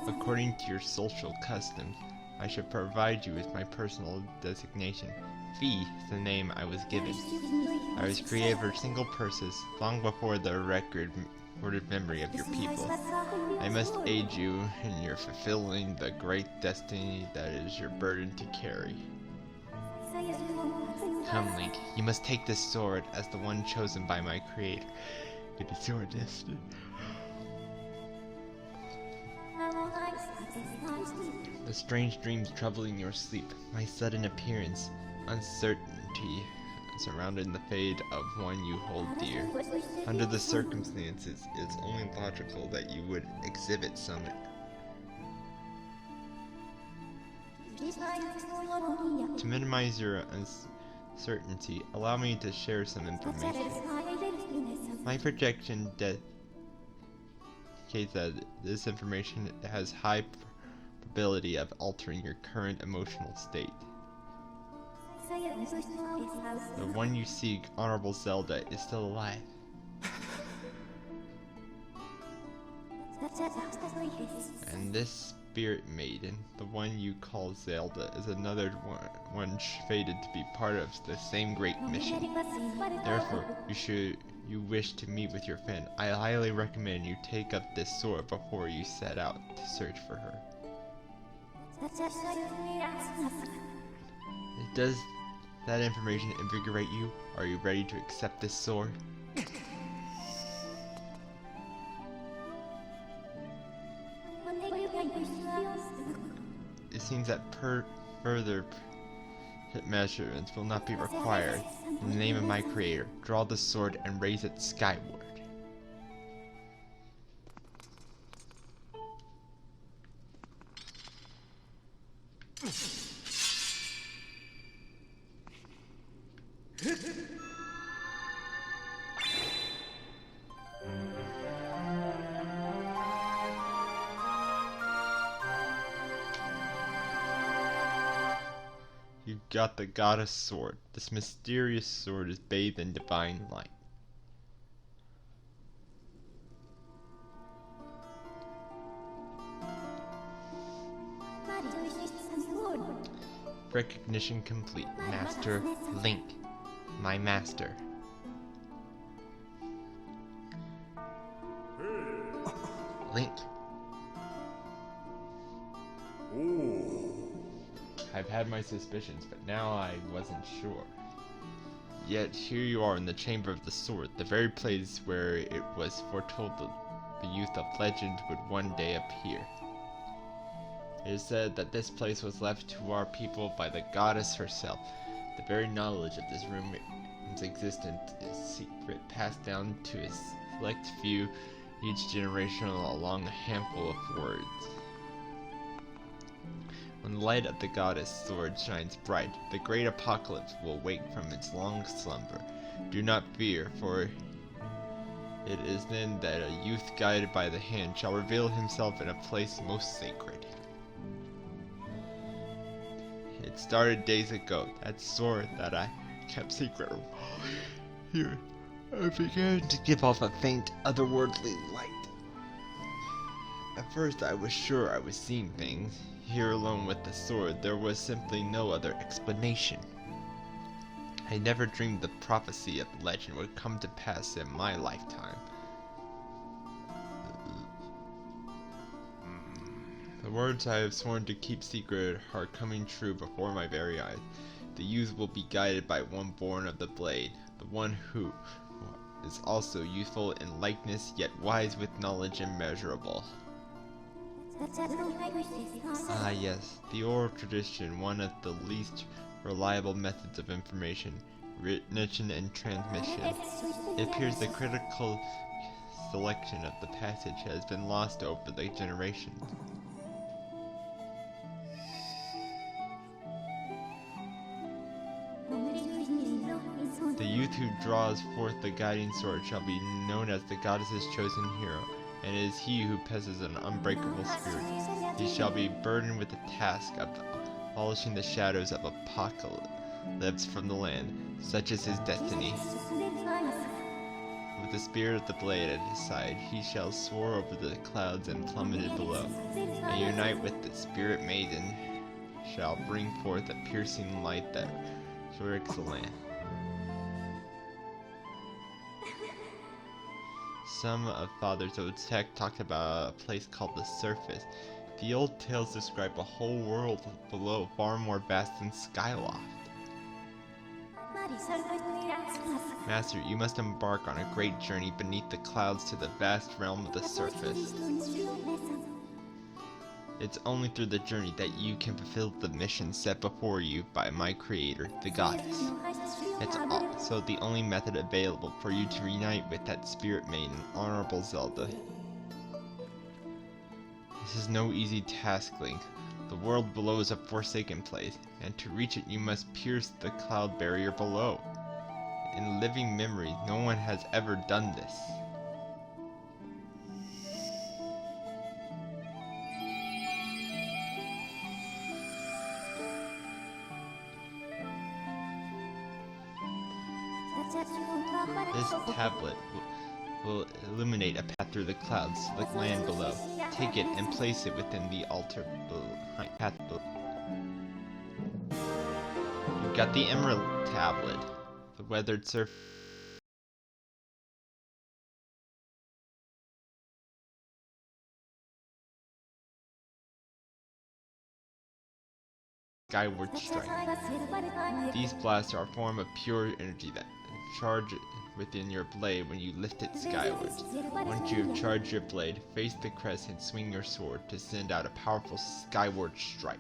According to your social customs, I should provide you with my personal designation. Fee is the name I was given. I was created for single purpose long before the recorded memory of your people. I must aid you in your fulfilling the great destiny that is your burden to carry. Come, Link, you must take this sword as the one chosen by my creator. It is your destiny. The strange dreams troubling your sleep, my sudden appearance, uncertainty surrounding the fate of one you hold dear. Under the circumstances, it is only logical that you would exhibit some. To minimize your uncertainty, allow me to share some information. My projection indicates that this information has high probability of altering your current emotional state. The one you seek, Honorable Zelda, is still alive. And this spirit maiden, the one you call Zelda, is another one fated to be part of the same great mission. Therefore, you wish to meet with your friend. I highly recommend you take up this sword before you set out to search for her. Does that information invigorate you? Are you ready to accept this sword? It seems that further measurements will not be required. In the name of my creator, draw the sword and raise it skyward. You've got the goddess sword. This mysterious sword is bathed in divine light. Recognition complete. Master Link. My master. Link. I've had my suspicions, but now I wasn't sure. Yet here you are in the Chamber of the Sword, the very place where it was foretold the youth of legend would one day appear. It is said that this place was left to our people by the goddess herself. The very knowledge of this room's existence is secret, passed down to a select few each generation along a handful of words. When the light of the goddess sword shines bright, the great apocalypse will wake from its long slumber. Do not fear, for it is then that a youth guided by the hand shall reveal himself in a place most sacred. It started days ago, that sword that I kept secret. Here, I began to give off a faint, otherworldly light. At first I was sure I was seeing things. Here alone with the sword, there was simply no other explanation. I never dreamed the prophecy of legend would come to pass in my lifetime. The words I have sworn to keep secret are coming true before my very eyes. The youth will be guided by one born of the blade, the one who is also youthful in likeness, yet wise with knowledge immeasurable. Ah yes, the oral tradition, one of the least reliable methods of information, retention and transmission. It appears the critical selection of the passage has been lost over the generations. The youth who draws forth the guiding sword shall be known as the goddess's chosen hero, and it is he who possesses an unbreakable spirit. He shall be burdened with the task of abolishing the shadows of apocalypse lives from the land. Such is his destiny. With the spirit of the blade at his side, he shall soar over the clouds and plummeted below, and unite with the spirit maiden, shall bring forth a piercing light that strikes the land. Some of Father Zode's tech talked about a place called the Surface. The old tales describe a whole world below, far more vast than Skyloft. Master, you must embark on a great journey beneath the clouds to the vast realm of the Surface. It's only through the journey that you can fulfill the mission set before you by my creator, the goddess. It's also the only method available for you to reunite with that spirit maiden, Honorable Zelda. This is no easy task, Link. The world below is a forsaken place, and to reach it you must pierce the cloud barrier below. In living memory, no one has ever done this. This tablet will illuminate a path through the clouds to the land below. Take it and place it within the altar path below. You've got the Emerald Tablet. The weathered surface Skyward Strike. These blasts are a form of pure energy that charge within your blade when you lift it skyward. Once you have charged your blade, face the crest and swing your sword to send out a powerful skyward strike.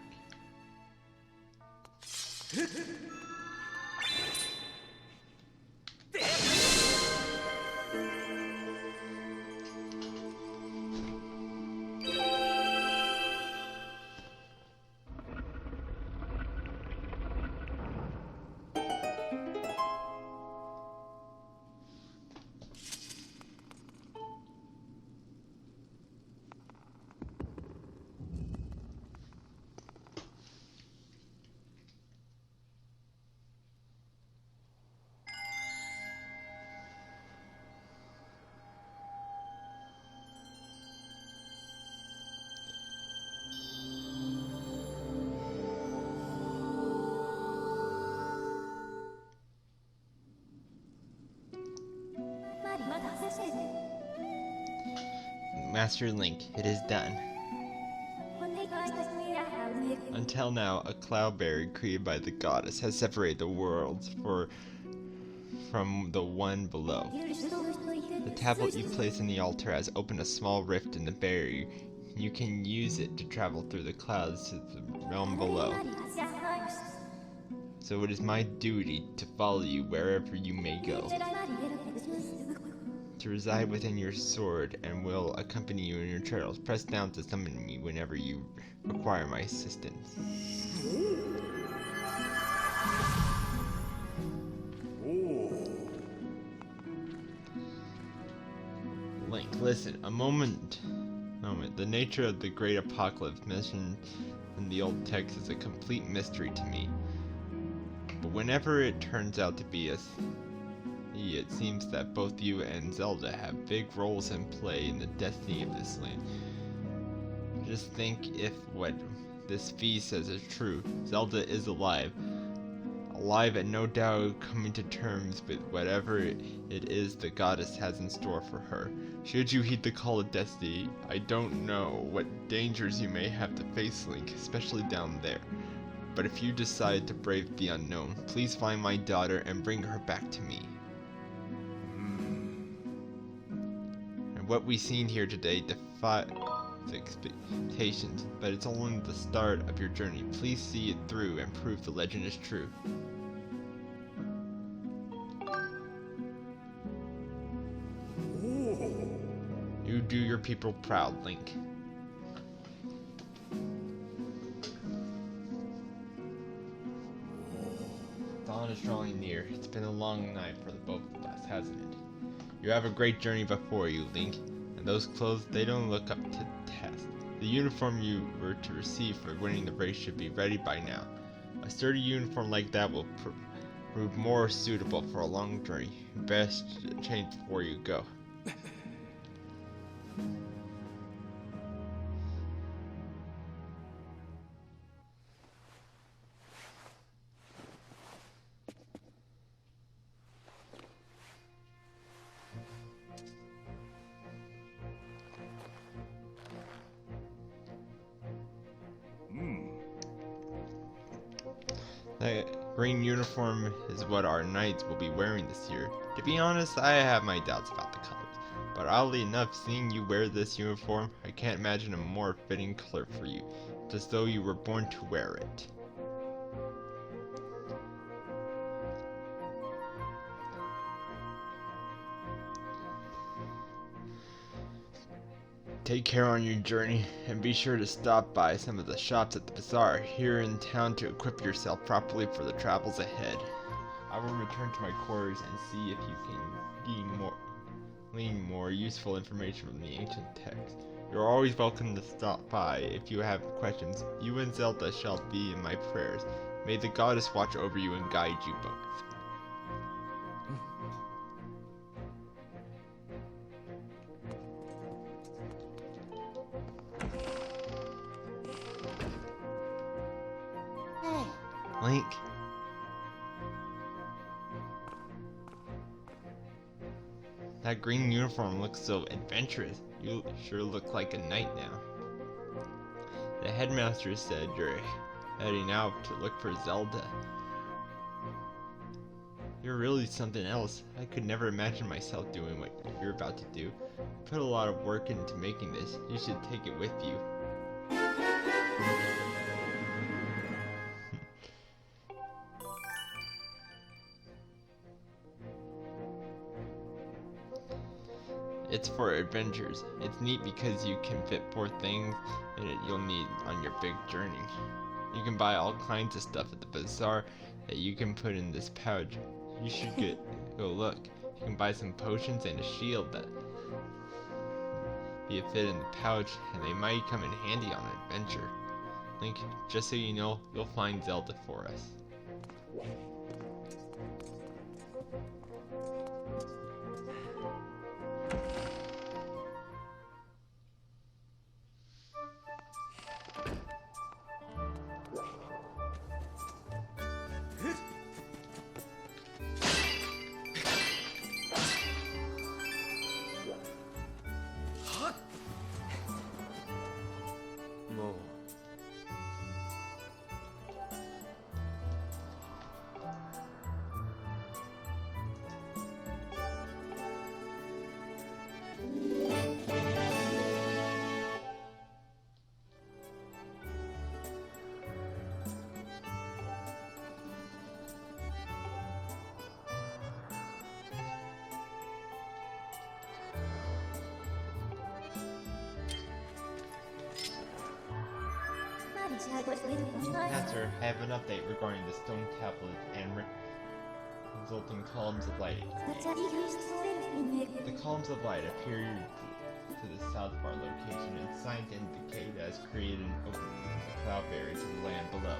Master Link, it is done. Until now, a cloud barrier created by the goddess has separated the worlds from the one below. The tablet you place in the altar has opened a small rift in the barrier. You can use it to travel through the clouds to the realm below. So it is my duty to follow you wherever you may go. To reside within your sword and will accompany you in your travels. Press down to summon me whenever you require my assistance. Link, listen, a moment. The nature of the great apocalypse mentioned in the old text is a complete mystery to me. But whenever it turns out to be it seems that both you and Zelda have big roles in play in the destiny of this land. Just think if what this fee says is true. Zelda is alive and no doubt coming to terms with whatever it is the goddess has in store for her. Should you heed the call of destiny, I don't know what dangers you may have to face, Link, especially down there. But if you decide to brave the unknown, please find my daughter and bring her back to me. What we've seen here today defies expectations, but it's only the start of your journey. Please see it through and prove the legend is true. You do your people proud, Link. Dawn is drawing near. It's been a long night for the both of us, hasn't it? You have a great journey before you, Link, and those clothes, they don't look up to the test. The uniform you were to receive for winning the race should be ready by now. A sturdy uniform like that will prove more suitable for a long journey. Best change before you go. That green uniform is what our knights will be wearing this year. To be honest, I have my doubts about the colors. But oddly enough, seeing you wear this uniform, I can't imagine a more fitting color for you. It's as though you were born to wear it. Take care on your journey, and be sure to stop by some of the shops at the bazaar here in town to equip yourself properly for the travels ahead. I will return to my quarters and see if you can glean more useful information from the ancient text. You're always welcome to stop by if you have questions. You and Zelda shall be in my prayers. May the goddess watch over you and guide you both. Link. That green uniform looks so adventurous. You sure look like a knight now. The headmaster said you're heading out to look for Zelda. You're really something else. I could never imagine myself doing what you're about to do. Put a lot of work into making this. You should take it with you. It's for adventures. It's neat because you can fit 4 things in it you'll need on your big journey. You can buy all kinds of stuff at the bazaar that you can put in this pouch. You should go look. You can buy some potions and a shield that be a fit in the pouch, and they might come in handy on an adventure. Link, just so you know, you'll find Zelda for us. Master, I have an update regarding the stone tablet and resulting columns of light. The columns of light appear to the south of our location, and signs indicate it has created an opening in the cloud barrier to the land below.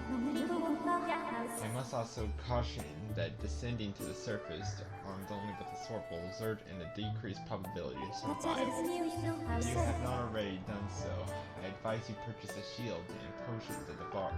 I must also caution that descending to the surface armed only with a sword will result in a decreased probability of survival. If you have not already done so, I advise you purchase a shield and potions at the bar.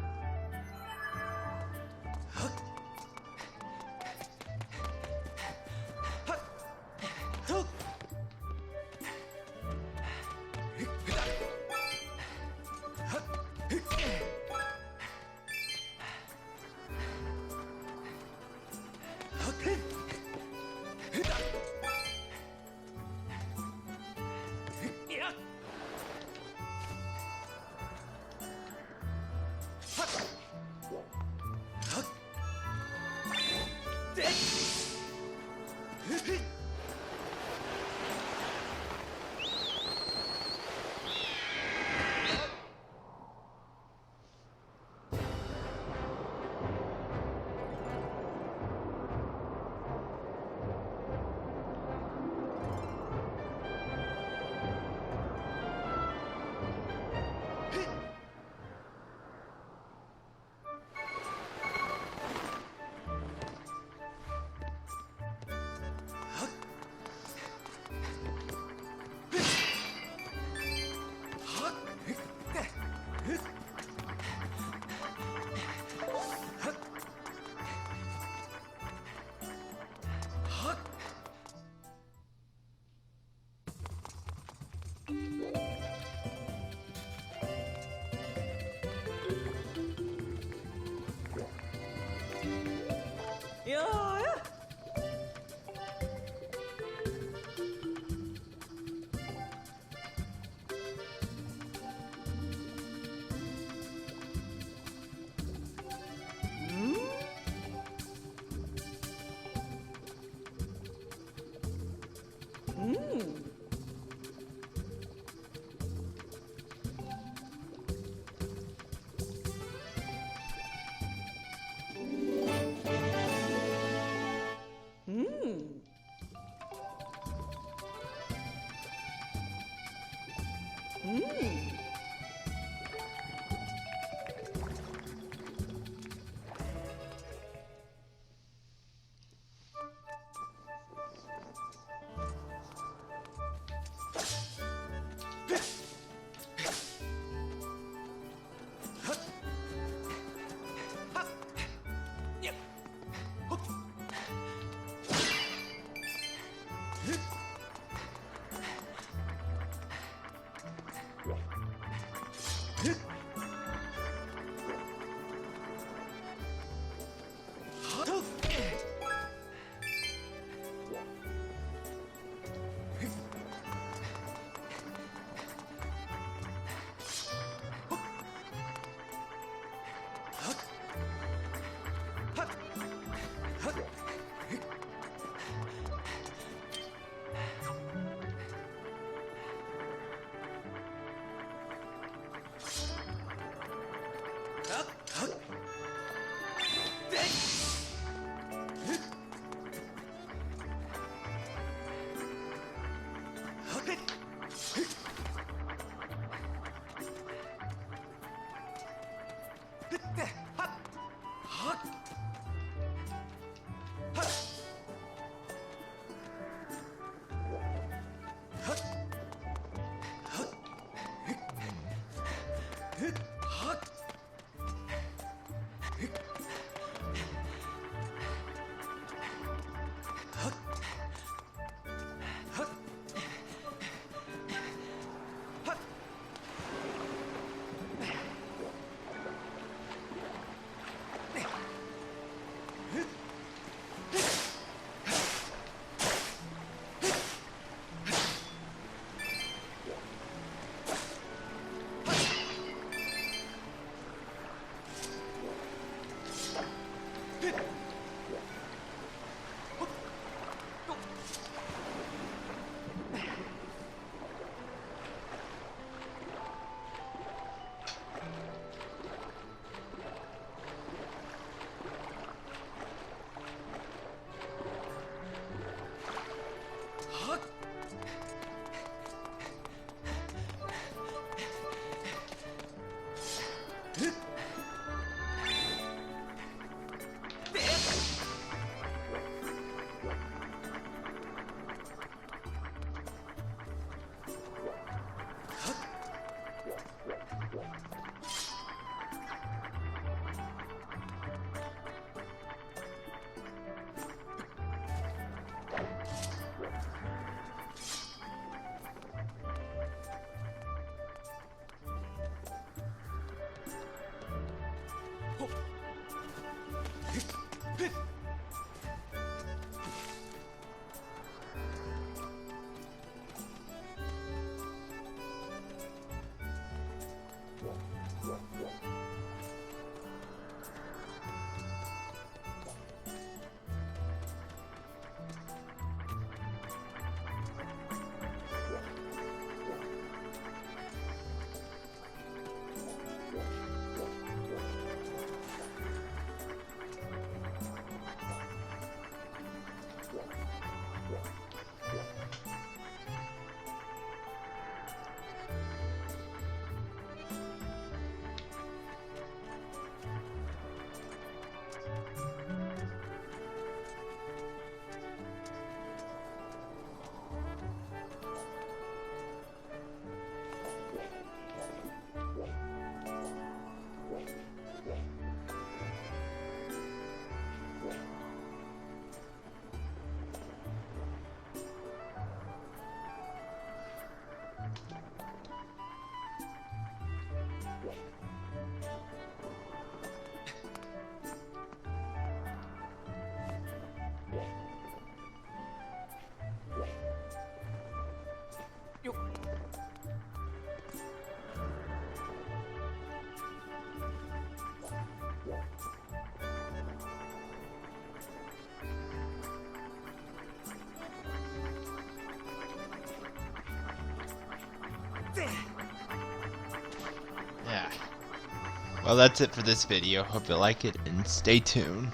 Well, that's it for this video. Hope you like it and stay tuned.